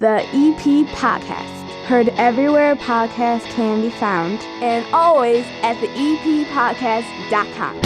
The EPCHS, heard everywhere podcasts can be found, and always at the EPPodcast.com.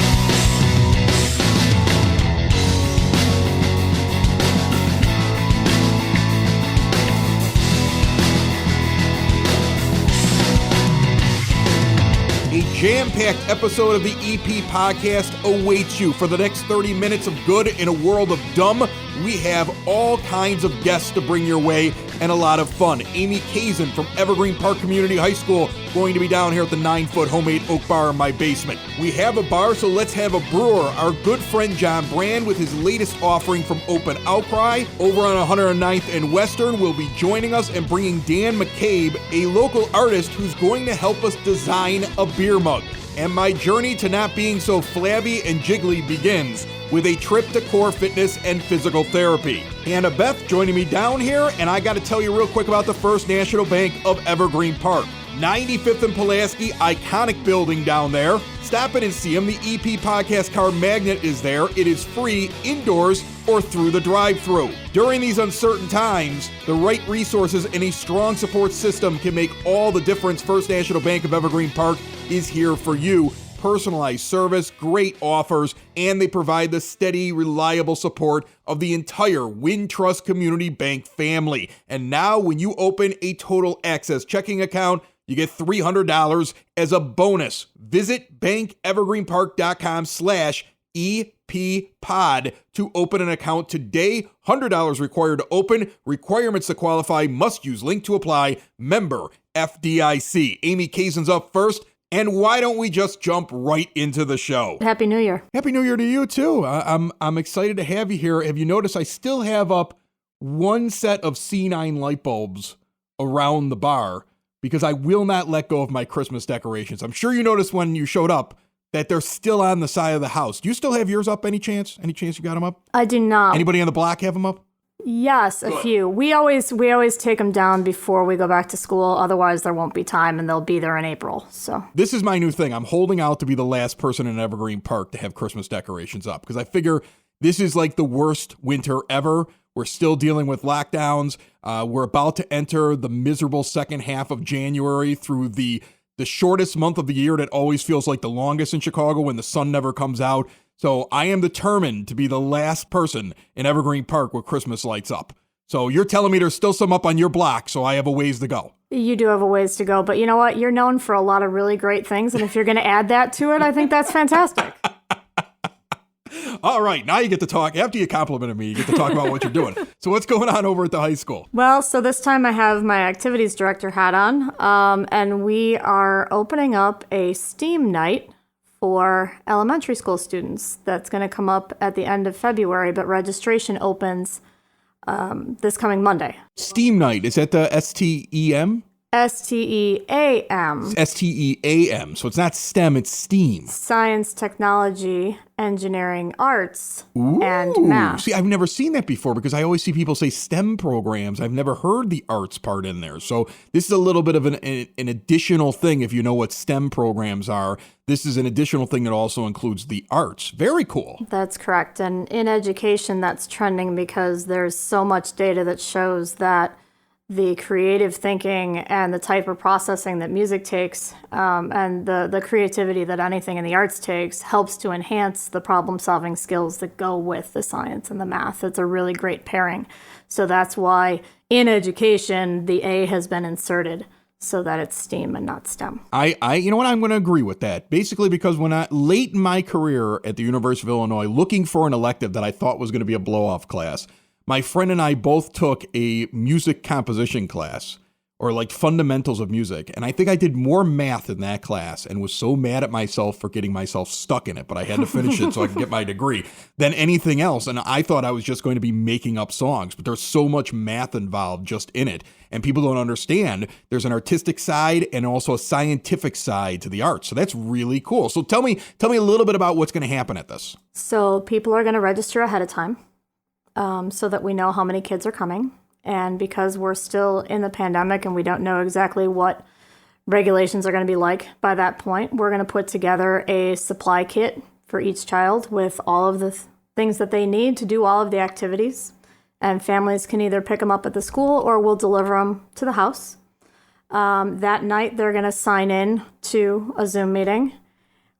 A jam-packed episode of the EP podcast awaits you. For the next 30 minutes of good in a world of dumb, we have all kinds of guests to bring your way and a lot of fun. Amy Kazin from Evergreen Park Community High School going to be down here at the 9-foot homemade oak bar in my basement. We have a bar, so let's have a brewer. Our good friend John Brand with his latest offering from Open Outcry over on 109th and Western will be joining us and bringing Dan McCabe, a local artist who's going to help us design a beer mug. And my journey to not being so flabby and jiggly begins with a trip to Core Fitness and Physical Therapy. Hannah Beth joining me down here, and I got to tell you real quick about the First National Bank of Evergreen Park. 95th and Pulaski, iconic building down there. Stop in and see them. The EP Podcast Card Magnet is there. It is free indoors or through the drive-thru. During these uncertain times, the right resources and a strong support system can make all the difference. First National Bank of Evergreen Park is here for you. Personalized service, great offers, and they provide the steady, reliable support of the entire Wintrust Community Bank family. And now when you open a Total Access checking account, you get $300 as a bonus. Visit bankevergreenpark.com/EPPod to open an account today. $100 required to open. Requirements to qualify. Must use link to apply. Member FDIC. Amy Kazin's up first. And why don't we just jump right into the show? Happy New Year. Happy New Year to you, too. I'm excited to have you here. Have you noticed I still have up one set of C9 light bulbs around the bar because I will not let go of my Christmas decorations. I'm sure you noticed when you showed up that they're still on the side of the house. Do you still have yours up any chance? Any chance you got them up? I do not. Anybody on the block have them up? Yes, a few. We always take them down before we go back to school. Otherwise, there won't be time, and they'll be there in April. So this is my new thing. I'm holding out to be the last person in Evergreen Park to have Christmas decorations up because I figure this is like the worst winter ever. We're still dealing with lockdowns. We're about to enter the miserable second half of January through the shortest month of the year that always feels like the longest in Chicago when the sun never comes out. So I am determined to be the last person in Evergreen Park with Christmas lights up. So you're telling me there's still some up on your block, so I have a ways to go. You do have a ways to go, but you know what? You're known for a lot of really great things, and if you're going to add that to it, I think that's fantastic. All right, now you get to talk. After you complimented me, you get to talk about what you're doing. So what's going on over at the high school? Well, so this time I have my activities director hat on, and we are opening up a STEAM night for elementary school students. That's going to come up at the end of February, but registration opens this coming Monday. STEAM night, is that the STEM? STEAM. STEAM. So it's not STEM, it's STEAM. Science, technology, engineering, arts, and math. See, I've never seen that before because I always see people say STEM programs. I've never heard the arts part in there. So this is a little bit of an additional thing if you know what STEM programs are. This is an additional thing that also includes the arts. Very cool. That's correct. And in education, that's trending because there's so much data that shows that the creative thinking and the type of processing that music takes and the creativity that anything in the arts takes helps to enhance the problem-solving skills that go with the science and the math. It's a really great pairing. So that's why in education, the A has been inserted so that it's STEAM and not STEM. You know what? I'm going to agree with that. Basically, because when late in my career at the University of Illinois, looking for an elective that I thought was going to be a blow-off class, my friend and I both took a music composition class, or like fundamentals of music. And I think I did more math in that class and was so mad at myself for getting myself stuck in it, but I had to finish it so I could get my degree, than anything else. And I thought I was just going to be making up songs, but there's so much math involved just in it. And people don't understand there's an artistic side and also a scientific side to the arts. So that's really cool. So tell me a little bit about what's going to happen at this. So people are going to register ahead of time so that we know how many kids are coming. And because we're still in the pandemic and we don't know exactly what regulations are going to be like by that point, we're going to put together a supply kit for each child with all of the things that they need to do all of the activities. and families can either pick them up at the school or we'll deliver them to the house. That night, they're going to sign in to a Zoom meeting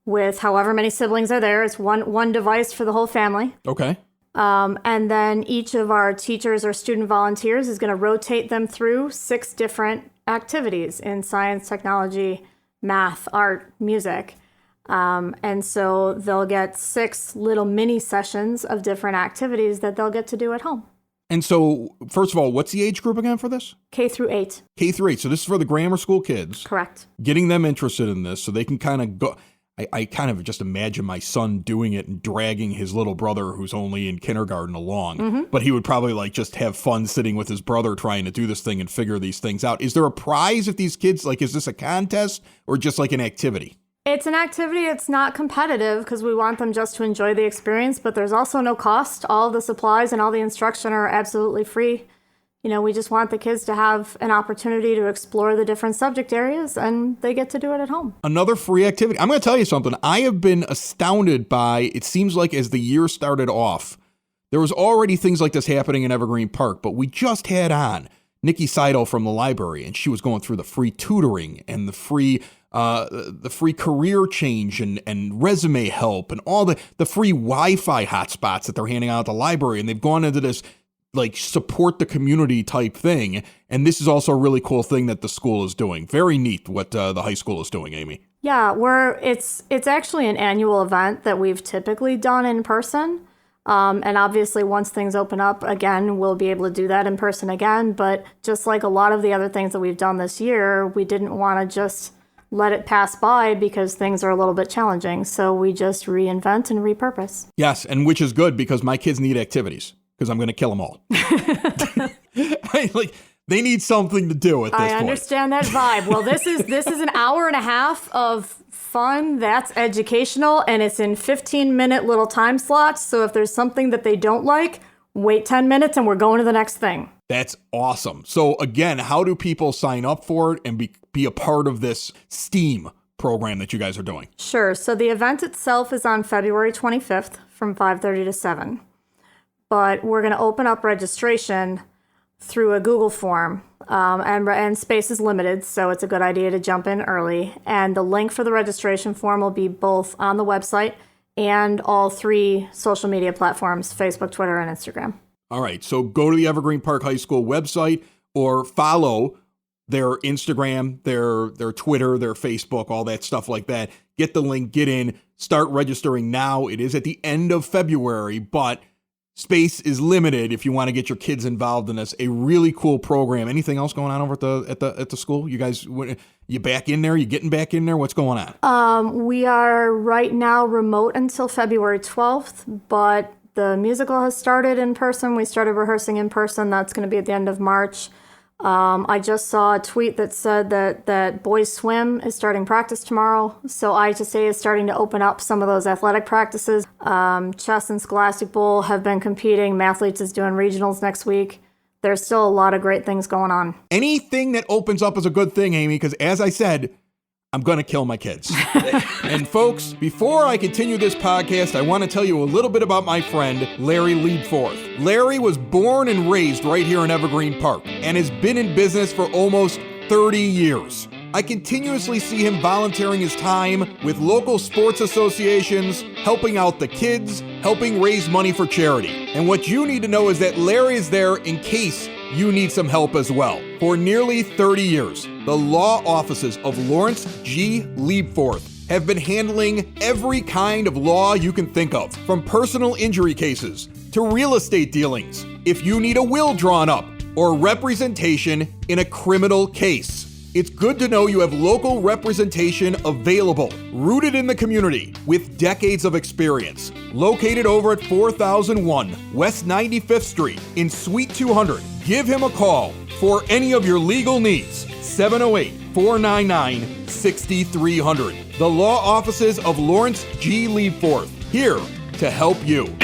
with however many siblings are there. It's one device for the whole family. Okay. And then each of our teachers or student volunteers is going to rotate them through 6 different activities in science, technology, math, art, music. And so they'll get 6 little mini sessions of different activities that they'll get to do at home. And so, first of all, what's the age group again for this? K through 8. K through 8. So this is for the grammar school kids. Correct. Getting them interested in this so they can kind of go. I kind of just imagine my son doing it and dragging his little brother who's only in kindergarten along. Mm-hmm. But he would probably like just have fun sitting with his brother trying to do this thing and figure these things out. Is there a prize if these kids, like, is this a contest or just like an activity? It's an activity. It's not competitive because we want them just to enjoy the experience, but there's also no cost. All the supplies and all the instruction are absolutely free. You know, we just want the kids to have an opportunity to explore the different subject areas, and they get to do it at home. Another free activity. I'm going to tell you something. I have been astounded by, it seems like as the year started off, there was already things like this happening in Evergreen Park, but we just had on Nikki Seidel from the library, and she was going through the free tutoring and the free career change and resume help and all the free Wi-Fi hotspots that they're handing out at the library. And they've gone into this like support the community type thing. And this is also a really cool thing that the school is doing. Very neat what the high school is doing, Amy. Yeah, it's actually an annual event that we've typically done in person. And obviously once things open up again, we'll be able to do that in person again. But just like a lot of the other things that we've done this year, we didn't want to just let it pass by because things are a little bit challenging. So we just reinvent and repurpose. Yes, and which is good because my kids need activities because I'm going to kill them all. They need something to do at this point. I understand that vibe. Well, this is an hour and a half of fun that's educational, and it's in 15-minute little time slots. So if there's something that they don't like, wait 10 minutes and we're going to the next thing. That's awesome. So again, how do people sign up for it and be a part of this STEAM program that you guys are doing? Sure. So the event itself is on February 25th from 5:30 to 7. But we're going to open up registration through a Google form, and space is limited, so it's a good idea to jump in early. And the link for the registration form will be both on the website and all 3 social media platforms, Facebook, Twitter, and Instagram. All right, so go to the Evergreen Park High School website or follow their Instagram, their Twitter, their Facebook, all that stuff like that. Get the link, get in, start registering now. It is at the end of February, but space is limited if you want to get your kids involved in this. A really cool program. Anything else going on over at the school? You guys, you back in there? You getting back in there? What's going on? We are right now remote until February 12th, but the musical has started in person. We started rehearsing in person. That's going to be at the end of March. I just saw a tweet that said that boys swim is starting practice tomorrow. So IHSA is starting to open up some of those athletic practices. Chess and Scholastic Bowl have been competing. Mathletes is doing regionals next week. There's still a lot of great things going on. Anything that opens up is a good thing, Amy, because as I said, I'm going to kill my kids. And folks, before I continue this podcast, I want to tell you a little bit about my friend, Larry Liebforth. Larry was born and raised right here in Evergreen Park and has been in business for almost 30 years. I continuously see him volunteering his time with local sports associations, helping out the kids, helping raise money for charity. And what you need to know is that Larry is there in case you need some help as well. For nearly 30 years, the law offices of Lawrence G. Liebforth have been handling every kind of law you can think of, from personal injury cases to real estate dealings. If you need a will drawn up or representation in a criminal case, it's good to know you have local representation available, rooted in the community, with decades of experience. Located over at 4001 West 95th Street in Suite 200. Give him a call for any of your legal needs. 708-499-6300. The law offices of Lawrence G. Liebforth, here to help you.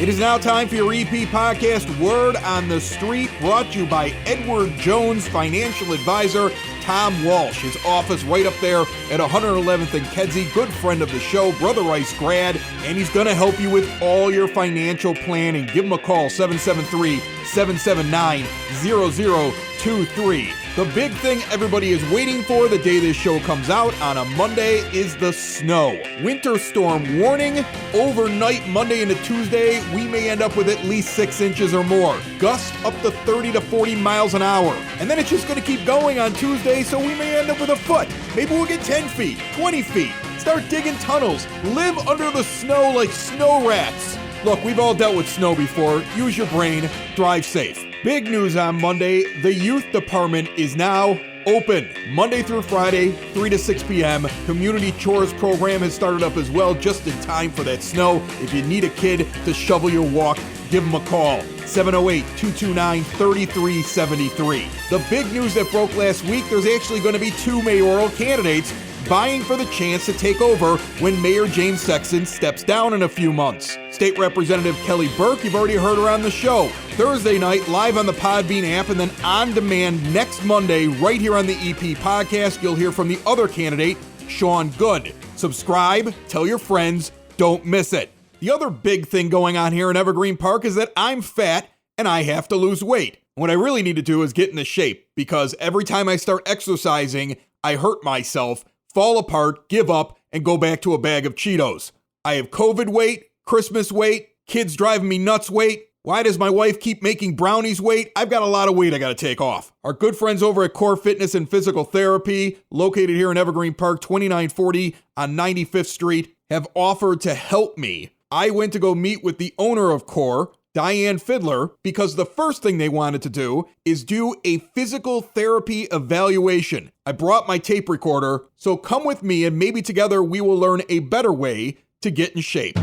It is now time for your EP podcast, Word on the Street, brought to you by Edward Jones Financial Advisor. Tom Walsh. His office right up there at 111th and Kedzie. Good friend of the show, Brother Rice grad, and he's going to help you with all your financial planning. Give him a call, 773-779-0023. The big thing everybody is waiting for the day this show comes out on a Monday is the snow. Winter storm warning. Overnight, Monday into Tuesday, we may end up with at least 6 inches or more. Gusts up to 30 to 40 miles an hour. And then it's just going to keep going on Tuesday, so we may end up with a foot. Maybe we'll get 10 feet, 20 feet. Start digging tunnels. Live under the snow like snow rats. Look, we've all dealt with snow before. Use your brain. Drive safe. Big news on Monday. The youth department is now open Monday through Friday, 3 to 6 p.m. Community chores program has started up as well, just in time for that snow. If you need a kid to shovel your walk, give them a call. 708-229-3373. The big news that broke last week, there's actually going to be 2 mayoral candidates vying for the chance to take over when Mayor James Sexton steps down in a few months. State Representative Kelly Burke, you've already heard her on the show. Thursday night, live on the Podbean app, and then on demand next Monday, right here on the EP podcast, you'll hear from the other candidate, Sean Good. Subscribe, tell your friends, don't miss it. The other big thing going on here in Evergreen Park is that I'm fat and I have to lose weight. What I really need to do is get into shape, because every time I start exercising, I hurt myself, fall apart, give up, and go back to a bag of Cheetos. I have COVID weight, Christmas weight, kids driving me nuts weight. Why does my wife keep making brownies weight? I've got a lot of weight I got to take off. Our good friends over at Core Fitness and Physical Therapy, located here in Evergreen Park, 2940 on 95th Street, have offered to help me. I went to go meet with the owner of Core, Diane Fiddler, because the first thing they wanted to do is do a physical therapy evaluation. I brought my tape recorder, so come with me and maybe together we will learn a better way to get in shape.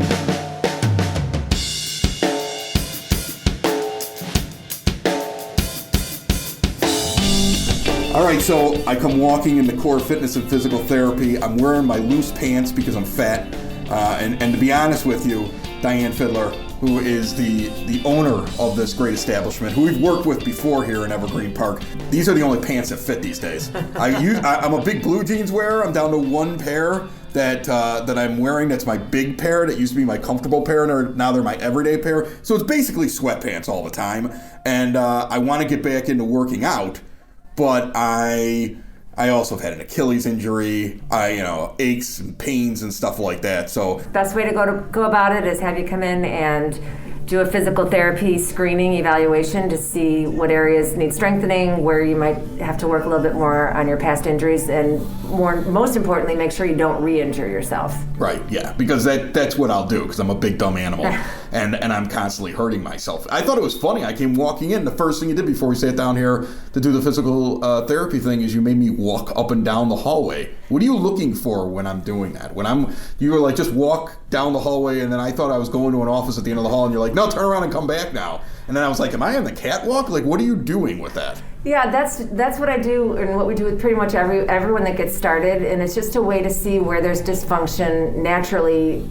All right, so I come walking into Core Fitness and Physical Therapy. I'm wearing my loose pants because I'm fat. And to be honest with you, Diane Fiddler, who is the owner of this great establishment, who we've worked with before here in Evergreen Park. These are the only pants that fit these days. I'm a big blue jeans wearer. I'm down to one pair that I'm wearing. That's my big pair. That used to be my comfortable pair, and now they're my everyday pair. So it's basically sweatpants all the time. And I want to get back into working out, but I also have had an Achilles injury, aches and pains and stuff like that. So best way to go about it is have you come in and do a physical therapy screening evaluation to see what areas need strengthening, where you might have to work a little bit more on your past injuries, and most importantly, make sure you don't re-injure yourself. Right, yeah, because that's what I'll do, because I'm a big dumb animal, and I'm constantly hurting myself. I thought it was funny. I came walking in. The first thing you did before we sat down here to do the physical therapy thing is you made me walk up and down the hallway. What are you looking for when I'm doing that? You were like, just walk down the hallway, and then I thought I was going to an office at the end of the hall, and you're like, no, turn around and come back now. And then I was like, am I on the catwalk? Like, what are you doing with that? Yeah, that's what I do, and what we do with pretty much everyone that gets started, and it's just a way to see where there's dysfunction naturally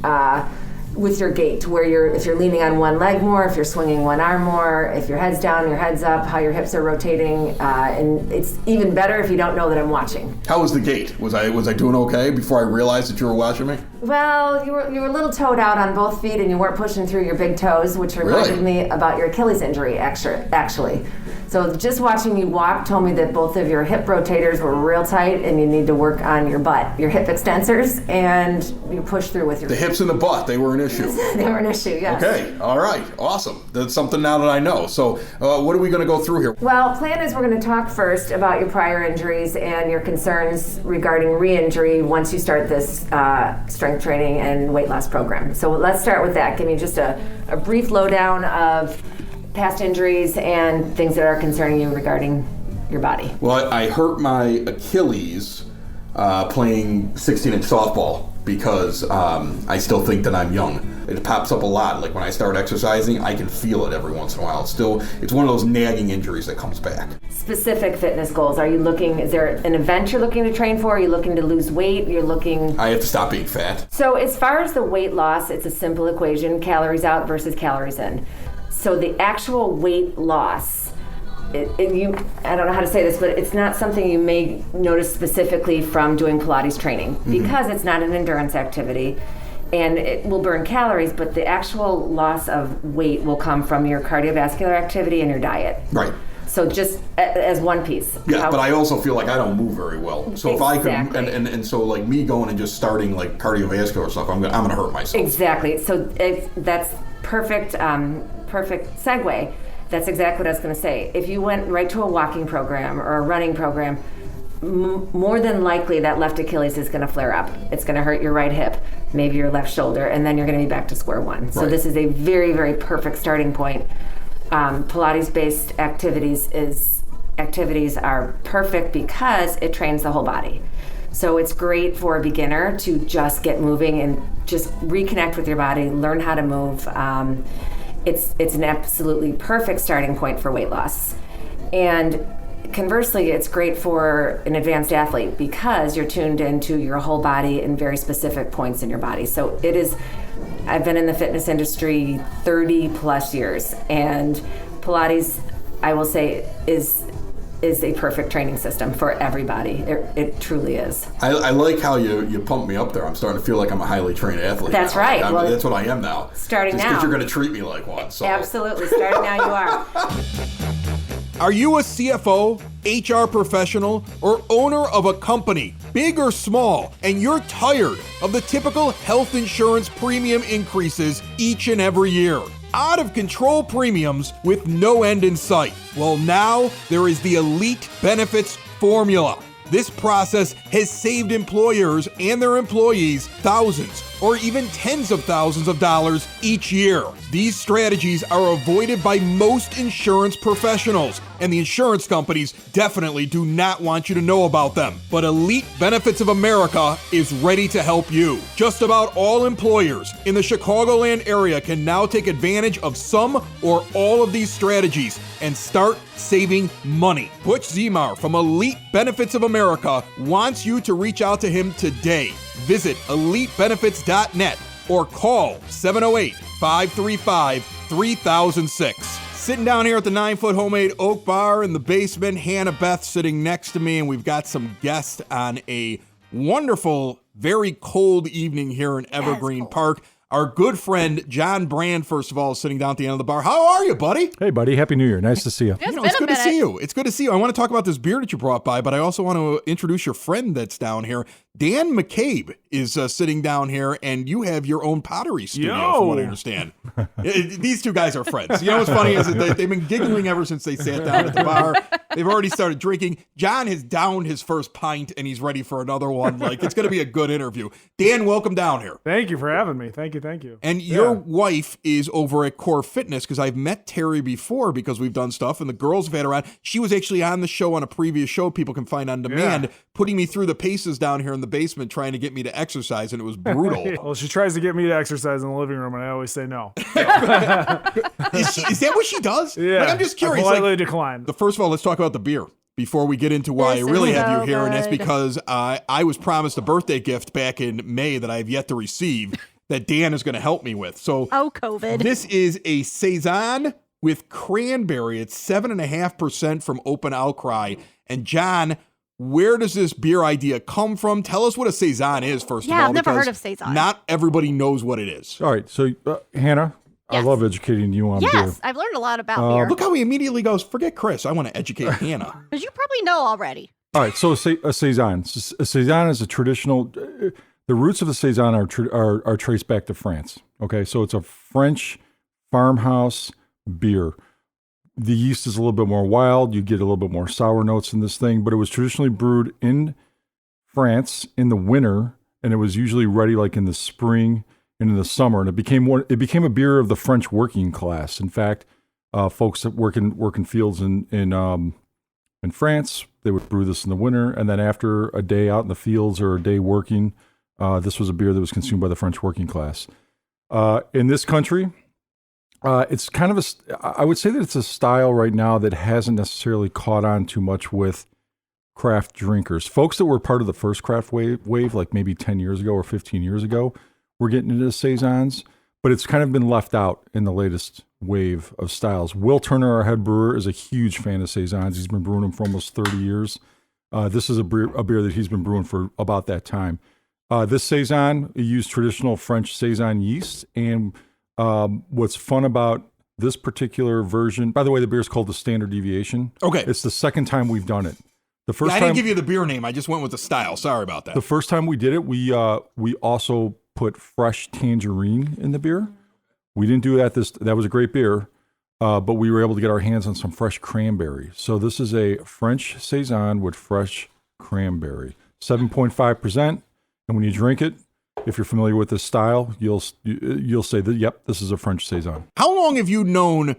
with your gait, where if you're leaning on one leg more, if you're swinging one arm more, if your head's down, your head's up, how your hips are rotating, and it's even better if you don't know that I'm watching. How was the gait? Was I doing okay before I realized that you were watching me? Well, you were a little toed out on both feet, and you weren't pushing through your big toes, which reminded me about your Achilles injury, actually. So just watching you walk told me that both of your hip rotators were real tight, and you need to work on your butt, your hip extensors, and you push through with your... The hips and the butt, they were an issue. They were an issue, yes. Okay, all right, awesome. That's something now that I know. So what are we going to go through here? Well, plan is we're going to talk first about your prior injuries and your concerns regarding re-injury once you start this strength training and weight loss program. So let's start with that. Give me just a brief lowdown of past injuries and things that are concerning you regarding your body. Well, I hurt my Achilles playing 16-inch softball because I still think that I'm young. It pops up a lot. Like when I start exercising, I can feel it every once in a while. It's one of those nagging injuries that comes back. Specific fitness goals. Is there an event you're looking to train for? Are you looking to lose weight? I have to stop being fat. So as far as the weight loss, it's a simple equation, calories out versus calories in. So the actual weight loss I don't know how to say this, but it's not something you may notice specifically from doing Pilates training because it's not an endurance activity. And it will burn calories, but the actual loss of weight will come from your cardiovascular activity and your diet. Right. So just as one piece. Yeah, but I also feel like I don't move very well. So if I could, and so like me going and just starting like cardiovascular stuff, I'm gonna hurt myself. Exactly. So that's perfect, perfect segue. That's exactly what I was going to say. If you went right to a walking program or a running program, more than likely that left Achilles is going to flare up. It's going to hurt your right hip, maybe your left shoulder, and then you're going to be back to square one. So this is a very, very perfect starting point. Pilates-based activities are perfect because it trains the whole body. So it's great for a beginner to just get moving and just reconnect with your body, learn how to move. It's an absolutely perfect starting point for weight loss. And conversely, it's great for an advanced athlete because you're tuned into your whole body in very specific points in your body. So it is, I've been in the fitness industry 30 plus years, and Pilates, I will say, is a perfect training system for everybody. It truly is. I like how you pump me up there. I'm starting to feel like I'm a highly trained athlete. That's now. right. Well, that's what I am now. Starting just now. Because you're going to treat me like one. So. Absolutely. Starting now you are. Are you a CFO, HR professional, or owner of a company, big or small, and you're tired of the typical health insurance premium increases each and every year? Out of control premiums with no end in sight. Well, now there is the Elite Benefits Formula. This process has saved employers and their employees thousands or even tens of thousands of dollars each year. These strategies are avoided by most insurance professionals, and the insurance companies definitely do not want you to know about them. But Elite Benefits of America is ready to help you. Just about all employers in the Chicagoland area can now take advantage of some or all of these strategies and start saving money. Butch Zemar from Elite Benefits of America wants you to reach out to him today. Visit elitebenefits.net or call 708-535-3006. Sitting down here at the 9-foot homemade oak bar in the basement, Hannah Beth sitting next to me, and we've got some guests on a wonderful, very cold evening here in Evergreen Park. Our good friend, John Brand, first of all, is sitting down at the end of the bar. How are you, buddy? Hey, buddy. Happy New Year. Nice to see you. It's good to see you. It's good to see you. I want to talk about this beer that you brought by, but I also want to introduce your friend that's down here. Dan McCabe is sitting down here, and you have your own pottery studio, from what I understand. These two guys are friends. You know what's funny is that they've been giggling ever since they sat down at the bar. They've already started drinking. John has downed his first pint, and he's ready for another one. Like, it's going to be a good interview. Dan, welcome down here. Thank you for having me. Thank you. And your wife is over at Core Fitness, because I've met Terry before because we've done stuff, and the girls have had her on. She was actually on the show on a previous show people can find on demand, putting me through the paces down here in the basement trying to get me to exercise, and it was brutal. Well, she tries to get me to exercise in the living room, and I always say no. Is that what she does? Yeah. Like, I'm just curious. I politely decline. First of all, let's talk about the beer before we get into why I really have you here, and that's because I was promised a birthday gift back in May that I have yet to receive that Dan is going to help me with. So, COVID. This is a Saison with cranberry. It's 7.5% from Open Outcry. And John, where does this beer idea come from? Tell us what a Saison is, first of all. Yeah, I've never heard of Saison. Not everybody knows what it is. All right. So, Hannah, Yes. I love educating you on beer. Yes, I've learned a lot about beer. Look how he immediately goes, forget Chris. I want to educate Hannah. Because you probably know already. All right. So, a Saison. A Saison is a traditional... The roots of the Saison are traced back to France. Okay, so it's a French farmhouse beer. The yeast is a little bit more wild. You get a little bit more sour notes in this thing, but it was traditionally brewed in France in the winter, and it was usually ready like in the spring and in the summer. And it became a beer of the French working class. In fact, folks that work in fields in France, they would brew this in the winter, and then after a day out in the fields or a day working. This was a beer that was consumed by the French working class. In this country, it's kind of I would say that it's a style right now that hasn't necessarily caught on too much with craft drinkers. Folks that were part of the first craft wave like maybe 10 years ago or 15 years ago, were getting into Saisons. but it's kind of been left out in the latest wave of styles. Will Turner, our head brewer, is a huge fan of Saisons. He's been brewing them for almost 30 years. This is a beer that he's been brewing for about that time. This Saison used traditional French Saison yeast, and what's fun about this particular version, by the way, the beer is called the Standard Deviation. Okay. It's the second time we've done it. The first I time, didn't give you the beer name. I just went with the style. Sorry about that. the first time we did it, we also put fresh tangerine in the beer. We didn't do that. That was a great beer, but we were able to get our hands on some fresh cranberry. So this is a French Saison with fresh cranberry, 7.5%. And when you drink it, if you're familiar with this style, you'll say that, yep, this is a French Saison. How long have you known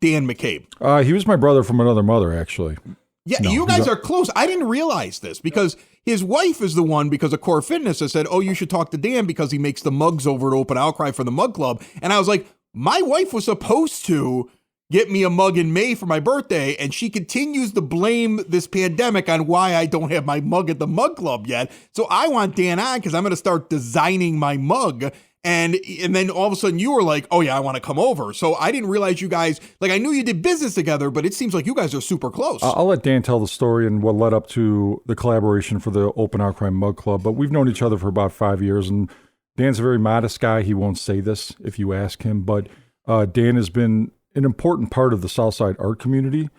Dan McCabe? He was my brother from another mother, actually. Yeah, No, you guys are close. I didn't realize this because his wife is the one, because of Core Fitness, has said, oh, you should talk to Dan because he makes the mugs over at Open Outcry for the Mug Club. And I was like, my wife was supposed to get me a mug in May for my birthday, and she continues to blame this pandemic on why I don't have my mug at the Mug Club yet. So I want Dan on because I'm going to start designing my mug. And then all of a sudden you were like, oh yeah, I want to come over. So I didn't realize you guys, like, I knew you did business together, but it seems like you guys are super close. I'll let Dan tell the story and what led up to the collaboration for the Open Outcry Mug Club. But we've known each other for about 5 years, and Dan's a very modest guy. He won't say this if you ask him, but Dan has been an important part of the Southside art community.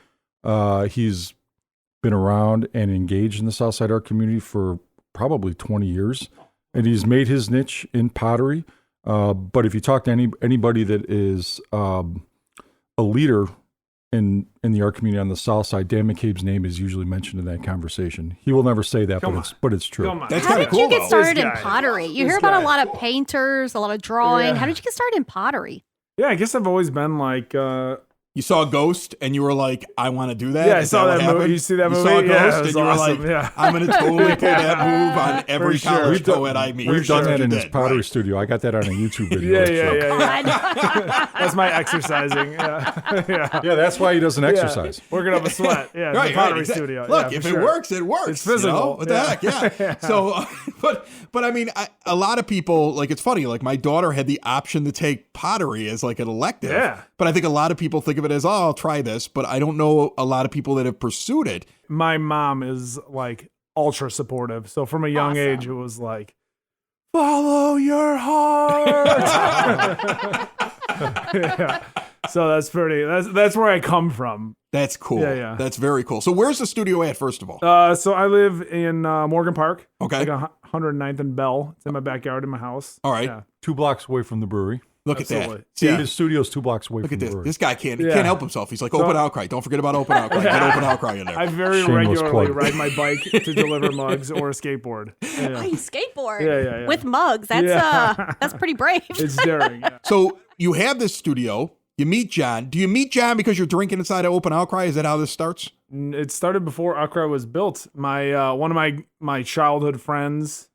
He's been around and engaged in the Southside art community for probably 20 years. And he's made his niche in pottery. But if you talk to anybody that is a leader in the art community on the South Side, Dan McCabe's name is usually mentioned in that conversation. He will never say that, but it's true. That's How kind did of cool, you get though. started in pottery? You hear about a lot of painters, a lot of drawing. Yeah. How did you get started in pottery? Yeah, I guess I've always been like, You saw Ghost and you were like, I want to do that. yeah, I Is saw what that movie. happened? You see that movie? You saw Yeah, Ghost it was and you were awesome. like, Yeah. I'm going to totally pull that move on every For sure. college co-ed I meet. We've done that in his did, pottery right. studio. I got that on a YouTube video. Yeah. That's my exercising. Yeah. Yeah, that's why he doesn't exercise. Working up a sweat. Yeah, Right, the pottery exactly. studio. Look, yeah, if for it sure. works, it works. It's physical. You know? What the heck? Yeah. So, but I mean, a lot of people, like, it's funny. Like, my daughter had the option to take pottery as like an elective. Yeah. But I think a lot of people think of it as, oh, I'll try this. But I don't know a lot of people that have pursued it. My mom is like ultra supportive. So from a young age, it was like, follow your heart. Yeah. So that's where I come from. That's cool. Yeah. That's very cool. So where's the studio at, first of all? So I live in Morgan Park. Okay. Like 109th and Bell. It's in my backyard in my house. All right. Yeah. 2 blocks away from the brewery. Look at Absolutely. that. See, His studio's 2 blocks away look from at the this. brewery. This guy can't Yeah. help himself. He's like, Open Outcry. Don't forget about Open Outcry. Get Open Outcry in there. I very Shameless regularly plug. ride my bike to deliver mugs or a skateboard. Yeah. You skateboard Yeah. with mugs. That's Yeah. that's pretty brave. It's daring. Yeah. So you have this studio. You meet John. Do you meet John because you're drinking inside of Open Outcry? Is that how this starts? It started before Outcry was built. My one of my childhood friends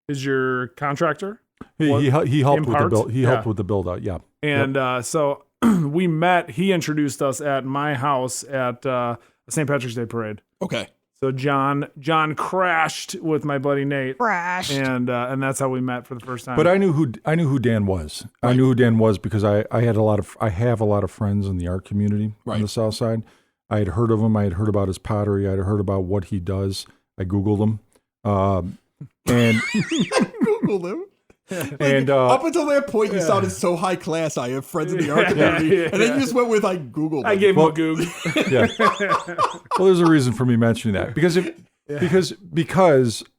is your contractor. He helped in with the parts? build. He helped Yeah. with the build out. Yeah. And so we met. He introduced us at my house at the St. Patrick's Day parade. Okay. So John crashed with my buddy Nate, Crashed. and that's how we met for the first time. But I knew who Dan was. I knew who Dan was because I have a lot of friends in the art community on the South Side. I had heard of him. I had heard about his pottery. I had heard about what he does. I Googled him. And Googled him. and Up until that point, you sounded so high class. I have friends in the art community, and then you just went with I Googled. I him. gave him a goog. yeah. Well, there's a reason for me mentioning that because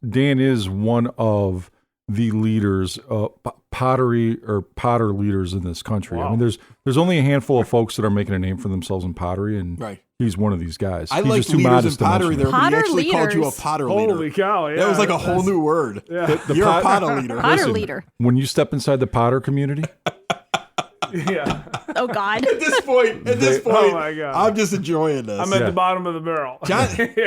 Dan is one of the leaders, pottery or potter leaders in this country. Wow. I mean, there's only a handful of folks that are making a name for themselves in pottery, and he's one of these guys. I he's like just too leaders modest in to pottery mention there, but he Potter actually called you a leaders. potter leader. Holy cow! Yeah, That was like a whole new word. Yeah. You're a potter leader. Potter Listen, leader. When you step inside the potter community, Yeah. Oh God. At this point, Oh my God. I'm just enjoying this. I'm at the bottom of the barrel.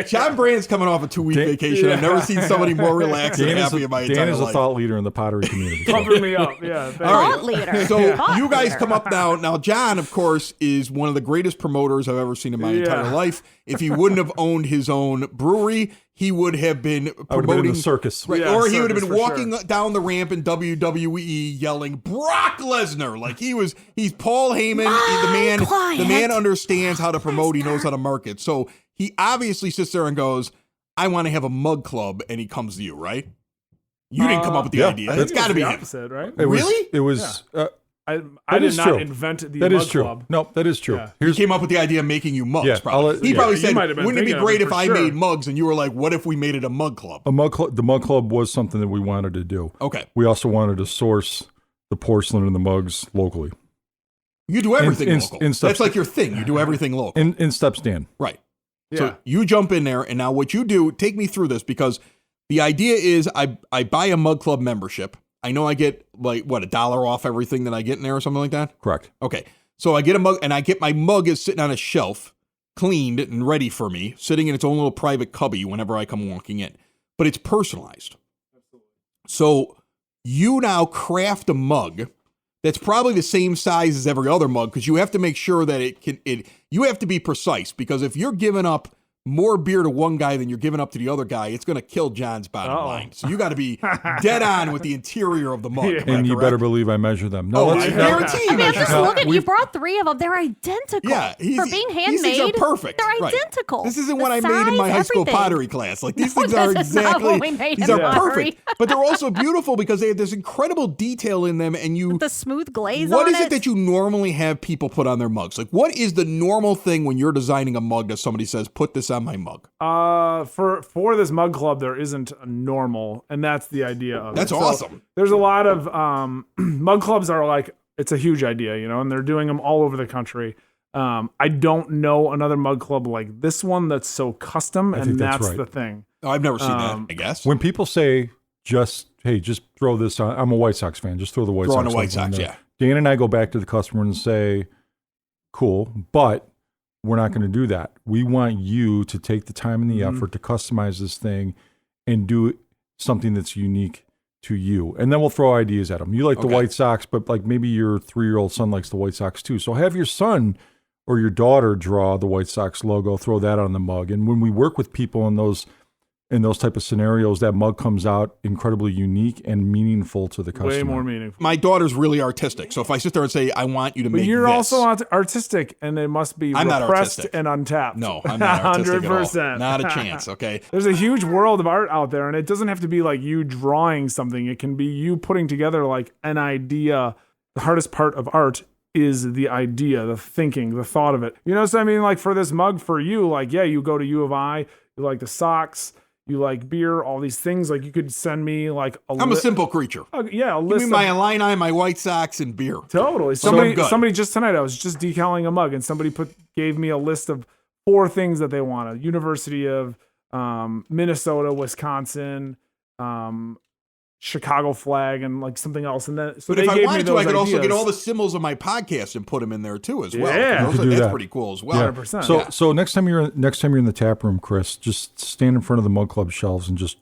John Brand's coming off a 2-week vacation. I've never seen somebody more relaxed and Dan happy in my entire is a life. thought leader in the pottery community. Pumping me up. Yeah. Thank All you. Thought leader. So Thought you guys leader. come up now. Now, John, of course, is one of the greatest promoters I've ever seen in my entire life. If he wouldn't have owned his own brewery, he would have been I would have promoting been in the circus. Right, Yeah, or he would have circus been for walking down the ramp in WWE yelling Brock Lesnar. Like he's Paul Heyman. The man understands how to promote. He knows how to market. So he obviously sits there and goes, I want to have a mug club, and he comes to you, right? You didn't come up with the idea. I think It's got to be the him. opposite, right? Really? It was. I That did is not true. invent the That mug is true. club. No, that is true. Yeah. He came up with the idea of making you mugs. Yeah, probably. He probably you said, might have been wouldn't it be thinking of great it if for I sure. made mugs? And you were like, what if we made it a mug club? The mug club was something that we wanted to do. Okay. We also wanted to source the porcelain and the mugs locally. You do everything in local. steps. That's like your thing. You do everything local. In steps, Dan. Right. Yeah. So you jump in there, and now what you do, take me through this, because the idea is I buy a mug club membership. I know I get like, what, $1 off everything that I get in there or something like that? Correct. Okay. So I get a mug, and I get my mug is sitting on a shelf, cleaned and ready for me, sitting in its own little private cubby whenever I come walking in. But it's personalized. So you now craft a mug that's probably the same size as every other mug, because you have to make sure that you have to be precise, because if you're giving up more beer to one guy than you're giving up to the other guy, it's going to kill John's bottom line. So you got to be dead on with the interior of the mug. Yeah. Am I And you correct? better believe I measure them. Oh, let's- I guarantee you I mean, I'm measure just them. looking. You brought 3 of them. They're identical. Yeah, For being these things handmade, are perfect. they're Right. identical. This isn't The what I made in my size, high school everything. pottery class. Like these No, things are this is not exactly. what we made These in are pottery. perfect, but they're also beautiful because they have this incredible detail in them. And you, The smooth glaze what on is it that you normally have people put on their mugs? Like, what is the normal thing when you're designing a mug that somebody says, "Put this on my mug"? For this mug club, there isn't a normal, and that's the idea of That's it. So awesome. there's a lot of mug clubs are like, it's a huge idea, you know, and they're doing them all over the country. I don't know another mug club like this one that's so custom, I and think that's that's right. the thing. Oh, I've never seen that. I guess. When people say, just throw this on. I'm a White Sox fan. Just throw the White Throw on Sox the White logo in Sox, there. yeah. Dan and I go back to the customer and say, cool, but we're not going to do that. We want you to take the time and the effort to customize this thing and do something that's unique to you. And then we'll throw ideas at them. You like the Okay. White Sox, but like maybe your 3-year-old son likes the White Sox too. So have your son or your daughter draw the White Sox logo, throw that on the mug. And when we work with people in those type of scenarios, that mug comes out incredibly unique and meaningful to the customer. Way more meaningful. My daughter's really artistic, so if I sit there and say, "I want you to But make," you're this, also artistic, and it must be I'm not repressed artistic. and untapped. No, I'm not artistic at all. 100%. Not a chance. Okay. There's a huge world of art out there, and it doesn't have to be like you drawing something. It can be you putting together like an idea. The hardest part of art is the idea, the thinking, the thought of it. You know what I mean? Like for this mug for you, like, yeah, you go to U of I, you like the socks, you like beer, all these things. Like you could send me like I'm a simple creature. yeah, a Give list me my of Illini, my White Sox, and beer. Totally. So good. Somebody just tonight, I was just decaling a mug, and somebody gave me a list of 4 things that they wanted: University of Minnesota, Wisconsin, Chicago flag, and like something else. And then, so But they if I gave me wanted to, those I could also get ideas. all the symbols of my podcast and put them in there too, as well. Yeah. You could do That's that. pretty cool as well. Yeah. 100%. So Yeah. so next time you're in the tap room, Chris, just stand in front of the Mug Club shelves and just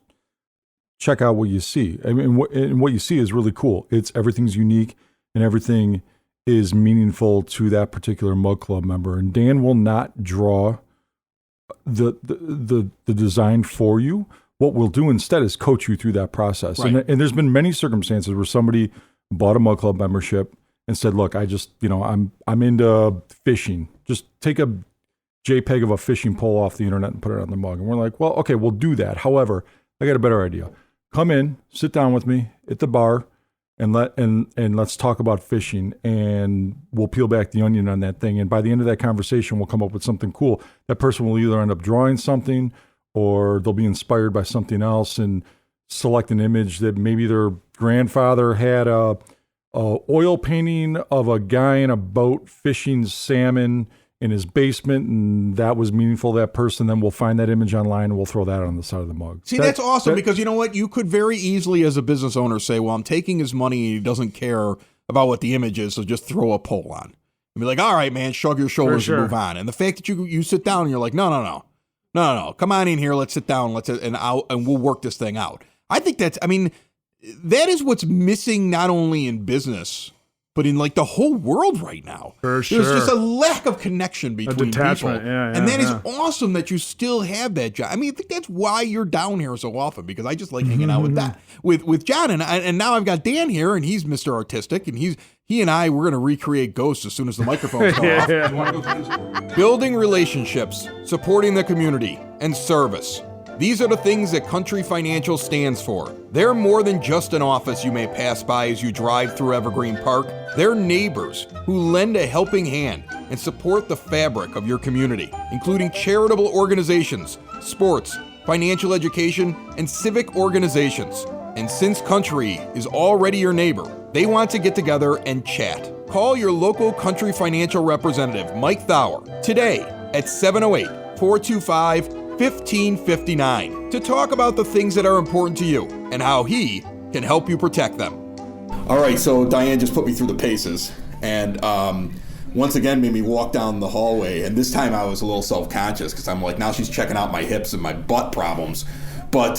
check out what you see. I mean, what you see is really cool. Everything's unique and everything is meaningful to that particular Mug Club member. And Dan will not draw the design for you. What we'll do instead is coach you through that process. Right. And there's been many circumstances where somebody bought a Mug Club membership and said, look, I just, I'm into fishing. Just take a JPEG of a fishing pole off the internet and put it on the mug. And we're like, well, okay, we'll do that. However, I got a better idea. Come in, sit down with me at the bar and let's talk about fishing, and we'll peel back the onion on that thing. And by the end of that conversation, we'll come up with something cool. That person will either end up drawing something or they'll be inspired by something else and select an image that maybe their grandfather had a oil painting of a guy in a boat fishing salmon in his basement, and that was meaningful to that person. Then we'll find that image online and we'll throw that on the side of the mug. See, that's awesome because you know what? You could very easily, as a business owner, say, well, I'm taking his money and he doesn't care about what the image is, so just throw a poll on. and be like, all right, man, shrug your shoulders and move on. And the fact that you sit down and you're like, no, come on in here, let's sit down, and we'll work this thing out. I think that is what's missing not only in business, but in like the whole world right now. For sure. There's just a lack of connection between people. And that is awesome that you still have that, John. I mean, I think that's why you're down here so often, because I just like hanging out with John. And now I've got Dan here, and he's Mr. Artistic, and he and I, we're going to recreate Ghosts as soon as the microphones go off. Building relationships, supporting the community, and service. These are the things that Country Financial stands for. They're more than just an office you may pass by as you drive through Evergreen Park. They're neighbors who lend a helping hand and support the fabric of your community, including charitable organizations, sports, financial education, and civic organizations. And since Country is already your neighbor, they want to get together and chat. Call your local Country Financial representative, Mike Thauer, today at 708-425-1559 to talk about the things that are important to you and how he can help you protect them. All right, so Diane just put me through the paces and once again made me walk down the hallway. And this time I was a little self-conscious because I'm like, now she's checking out my hips and my butt problems. But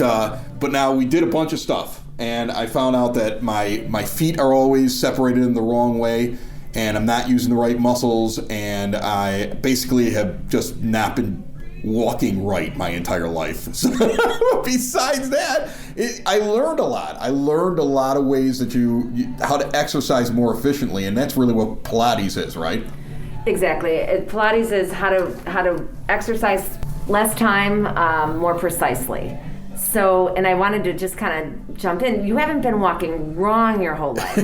now we did a bunch of stuff, and I found out that my feet are always separated in the wrong way, and I'm not using the right muscles, and I basically have just not been walking right my entire life. So besides that, I learned a lot. I learned a lot of ways that how to exercise more efficiently, and that's really what Pilates is, right? Exactly. Pilates is how to exercise less time, more precisely. So, and I wanted to just kind of jump in. You haven't been walking wrong your whole life.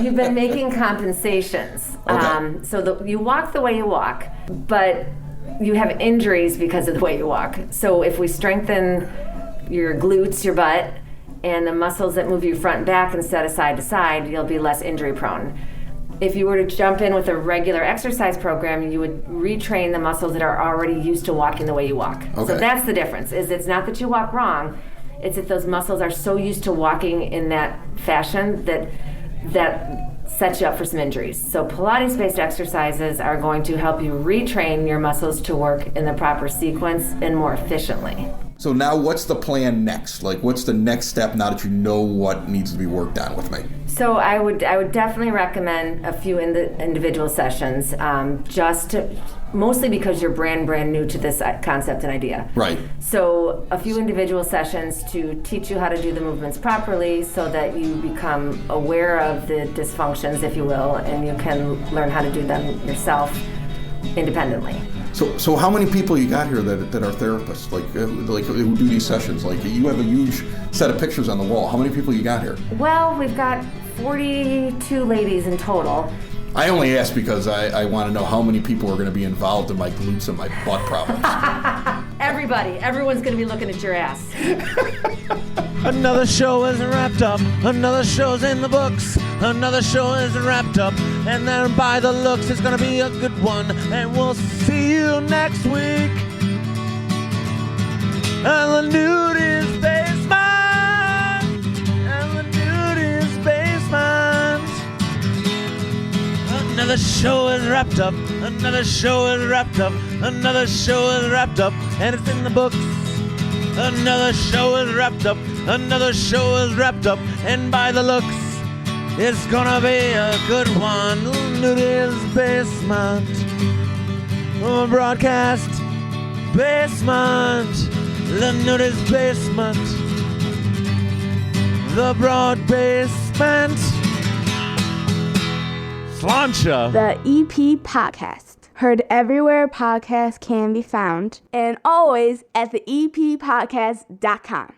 You've been making compensations. Okay. So you walk the way you walk, but you have injuries because of the way you walk. So if we strengthen your glutes, your butt, and the muscles that move you front and back instead of side to side, you'll be less injury prone. If you were to jump in with a regular exercise program, you would retrain the muscles that are already used to walking the way you walk. Okay. So that's the difference, is it's not that you walk wrong, it's that those muscles are so used to walking in that fashion that sets you up for some injuries. So Pilates-based exercises are going to help you retrain your muscles to work in the proper sequence and more efficiently. So now what's the plan next? Like, what's the next step now that you know what needs to be worked on with me? So I would definitely recommend a few individual sessions, mostly because you're brand new to this concept and idea. Right. So a few individual sessions to teach you how to do the movements properly so that you become aware of the dysfunctions, if you will, and you can learn how to do them yourself independently. So how many people you got here that are therapists, like who do these sessions? Like, you have a huge set of pictures on the wall. How many people you got here? Well, we've got 42 ladies in total. I only ask because I want to know how many people are going to be involved in my glutes and my butt problems. Everyone's going to be looking at your ass. Another show isn't wrapped up. Another show's in the books. Another show isn't wrapped up. And then by the looks, it's gonna be a good one. And we'll see you next week. And the nude is basement. And the nude is basement. Another show is wrapped up. Another show is wrapped up. Another show is wrapped up. And it's in the books. Another show is wrapped up. Another show is wrapped up. And by the looks, it's gonna be a good one. Nudie's Basement. Broadcast Basement. The Nudie's Basement. The Broad Basement. Slancha. The EP Podcast. Heard everywhere podcasts can be found, and always at the EPPodcast.com.